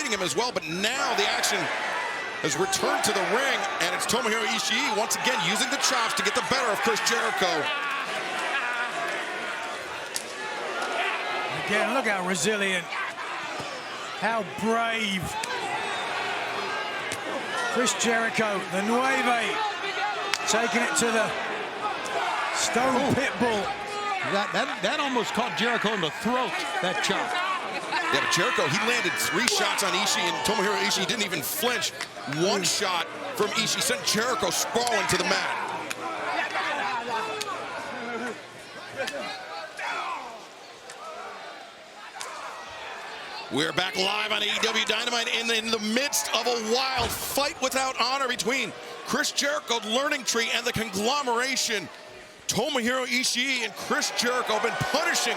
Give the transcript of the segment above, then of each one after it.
fighting him as well, but now the action has returned to the ring, and it's Tomohiro Ishii once again using the chops to get the better of Chris Jericho. Again, look how resilient, how brave. Chris Jericho, the Nueve, taking it to the Stone Pitbull. That almost caught Jericho in the throat, that chop. Yeah, but Jericho, he landed 3 shots on Ishii, and Tomohiro Ishii didn't even flinch. 1 shot from Ishii sent Jericho sprawling to the mat. We're back live on AEW Dynamite in the midst of a wild fight without honor between Chris Jericho, Learning Tree, and the Conglomeration. Tomohiro Ishii and Chris Jericho have been punishing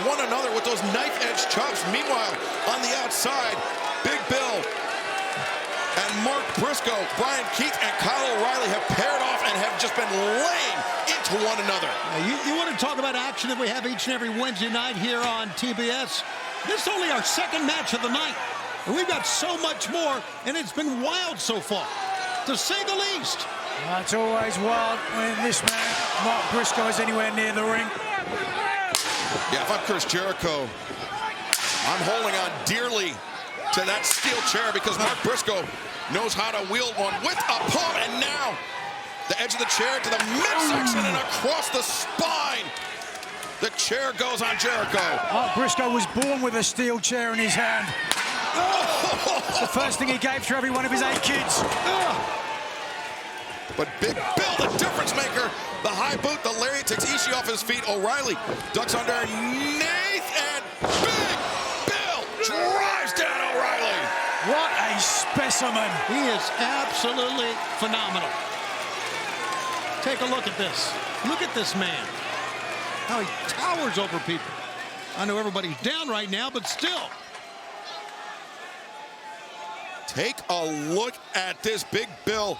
one another with those knife-edge chops. Meanwhile, on the outside, Big Bill and Mark Briscoe, Brian Keith, and Kyle O'Reilly have paired off and have just been laying into one another. You want to talk about action that we have each and every Wednesday night here on TBS? This is only our 2nd match of the night, and we've got so much more, and it's been wild so far, to say the least. It's always wild when this man, Mark Briscoe, is anywhere near the ring. Yeah, if I'm Chris Jericho, I'm holding on dearly to that steel chair because Mark Briscoe knows how to wield one with a palm, and now the edge of the chair to the midsection and across the spine. The chair goes on Jericho. Mark Briscoe was born with a steel chair in his hand. It's the first thing he gave to every one of his 8 kids. But Big Bill, the difference maker, the high boot, the lariat takes Ishii off his feet. O'Reilly ducks underneath, and Big Bill drives down O'Reilly. What a specimen. He is absolutely phenomenal. Take a look at this. Look at this man. How he towers over people. I know everybody's down right now, but still. Take a look at this Big Bill.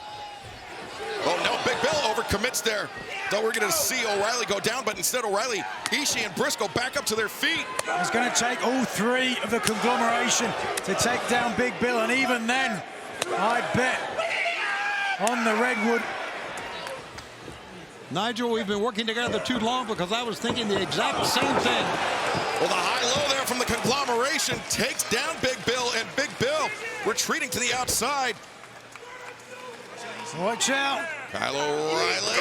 Oh, no, Big Bill overcommits there. Thought we were going to see O'Reilly go down, but instead O'Reilly, Ishii, and Briscoe back up to their feet. It's going to take all 3 of the Conglomeration to take down Big Bill, and even then, I bet on the Redwood. Nigel, we've been working together too long because I was thinking the exact same thing. Well, the high-low there from the Conglomeration takes down Big Bill, and Big Bill retreating to the outside. Watch out. Kyle O'Reilly,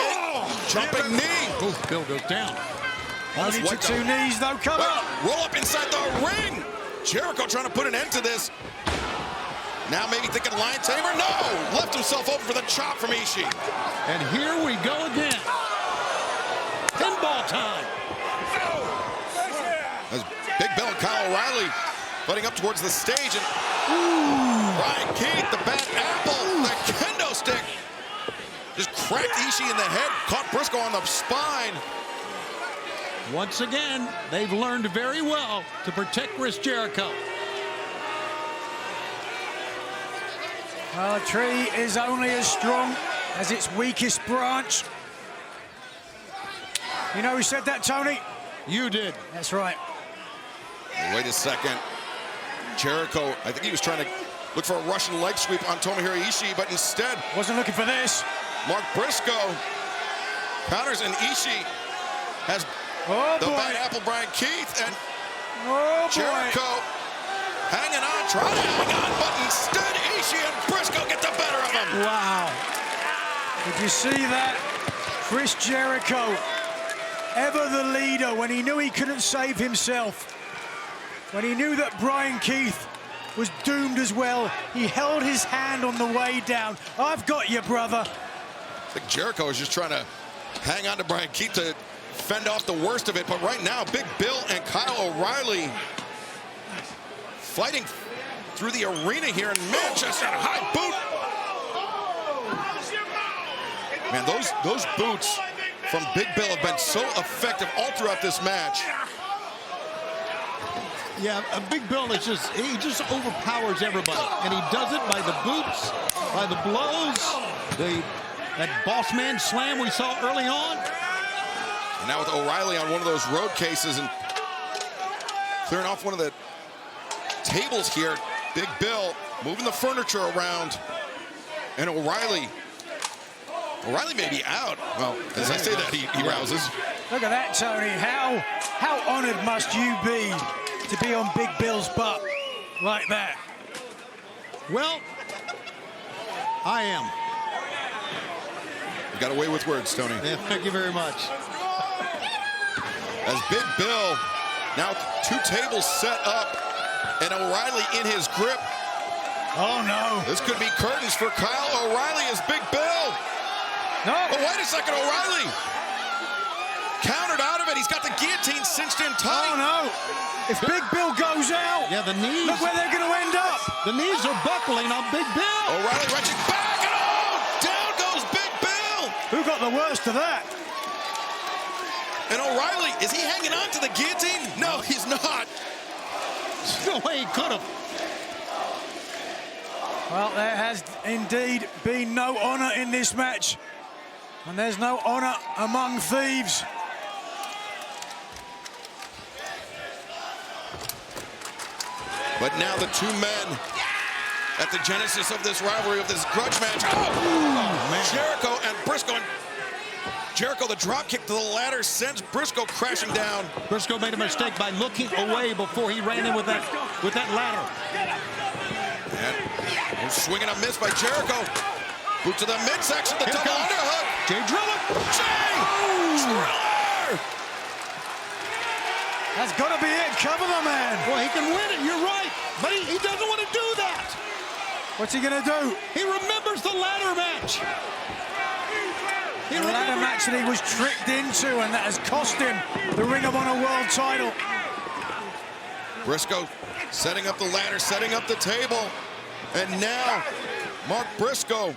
jumping knee. Oh, Bill goes down. Only to 2 knees, though. Come up. Roll up inside the ring. Jericho trying to put an end to this. Now maybe thinking Lion Tamer. No, left himself over for the chop from Ishii. And here we go again. Pinball time. As Big Bill and Kyle O'Reilly fighting up towards the stage, and Brian Keith, the bad apple, the kendo stick, just cracked Ishii in the head, caught Briscoe on the spine. Once again, they've learned very well to protect Chris Jericho. Well, a tree is only as strong as its weakest branch. You know who said that, Tony? You did. That's right. Wait a second. Jericho, I think he was trying to look for a Russian leg sweep on Tomohiro Ishii, but instead Wasn't looking for this. Mark Briscoe counters, and Ishii has the bad apple Brian Keith, and Jericho hanging on, trying to hang on, but instead Ishii and Briscoe get the better of him. Wow. Did you see that? Chris Jericho, ever the leader, when he knew he couldn't save himself, when he knew that Brian Keith was doomed as well, he held his hand on the way down. I've got you, brother. I think Jericho is just trying to hang on to Brian Keith to fend off the worst of it, but right now, Big Bill and Kyle O'Reilly fighting through the arena here in Manchester. High boot. Man, those boots from Big Bill have been so effective all throughout this match. Yeah, Big Bill is he just overpowers everybody, and he does it by the boots, by the blows, that boss man slam we saw early on. And now with O'Reilly on one of those road cases and clearing off one of the tables here, Big Bill moving the furniture around. And O'Reilly may be out. Well, as I say that, he rouses. Look at that, Tony. How honored must you be to be on Big Bill's butt like that? Well, I am. You got away with words, Tony. Yeah, thank you very much. As Big Bill, now 2 tables set up, and O'Reilly in his grip. Oh, no. This could be curtains for Kyle O'Reilly as Big Bill. No. Oh, wait a second, O'Reilly. Countered out of it. He's got the guillotine cinched in tight. Oh, no. If Big Bill goes out, yeah, the knees. Look where they're going to end up. The knees are buckling on Big Bill. O'Reilly wrenching back, and down goes Big Bill. Who got the worst of that? And O'Reilly, is he hanging on to the guillotine? No, he's not. No way he could have. Well, there has indeed been no honor in this match. And there's no honor among thieves. But now the 2 men at the genesis of this rivalry, of this grudge match. Oh, man. Jericho and Briscoe. And Jericho, the drop kick to the ladder sends Briscoe crashing down. Briscoe made a mistake by looking away before he ran in with that ladder. And swinging a miss by Jericho. Boot to the midsection, the double underhook. Jay Driller. Driller! That's got to be it. Cover the man. Well, he can win it. You're right. But he doesn't want to do that. What's he going to do? He remembers the ladder match. The ladder match that he was tricked into, and that has cost him the Ring of Honor World title. Briscoe setting up the ladder, setting up the table. And now, Mark Briscoe,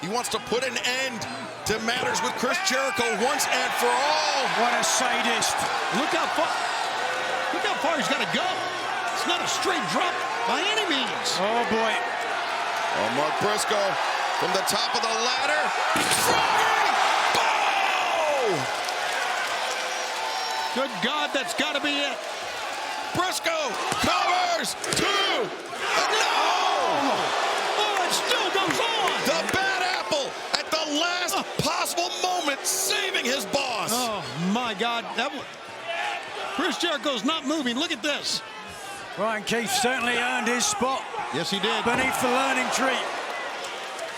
he wants to put an end to matters with Chris Jericho once and for all. What a sadist. Look how far he's got to go. It's not a straight drop by any means. Oh, boy. Oh, Mark Briscoe from the top of the ladder. Froggy! Bow! Good God, that's got to be it. Briscoe covers 2. No! Oh, it still goes on. The bad apple at the last possible moment, saving his boss. Oh, my God. Chris Jericho's not moving. Look at this. Brian Keith certainly earned his spot. Yes, he did. Beneath the learning tree.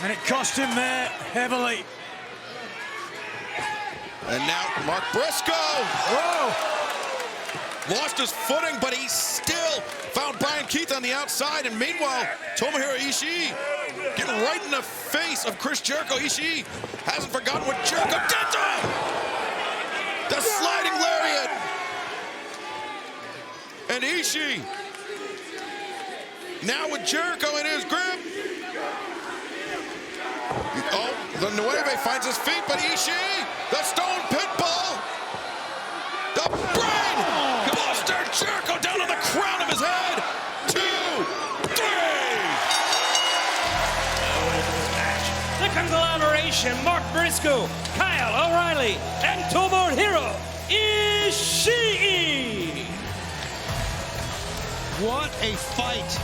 And it cost him there heavily. And now Mark Briscoe. Whoa! Lost his footing, but he still found Brian Keith on the outside. And meanwhile, Tomohiro Ishii getting right in the face of Chris Jericho. Ishii hasn't forgotten what Jericho did to him. The sliding lariat. And Ishii now with Jericho in his grip. Oh, the Nueve finds his feet, but Ishii, the Stone Pitbull, the brain buster, Jericho down on the crown of his head. 2, 3. The Conglomeration, Mark Briscoe, Kyle O'Reilly, and Tomohiro Ishii. What a fight.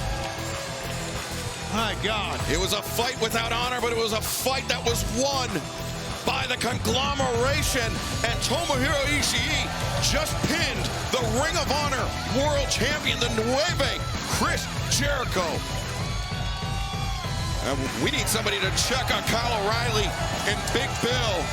My God. It was a fight without honor, but it was a fight that was won by the Conglomeration. And Tomohiro Ishii just pinned the Ring of Honor World Champion, the Nueve, Chris Jericho. And we need somebody to check on Kyle O'Reilly and Big Bill.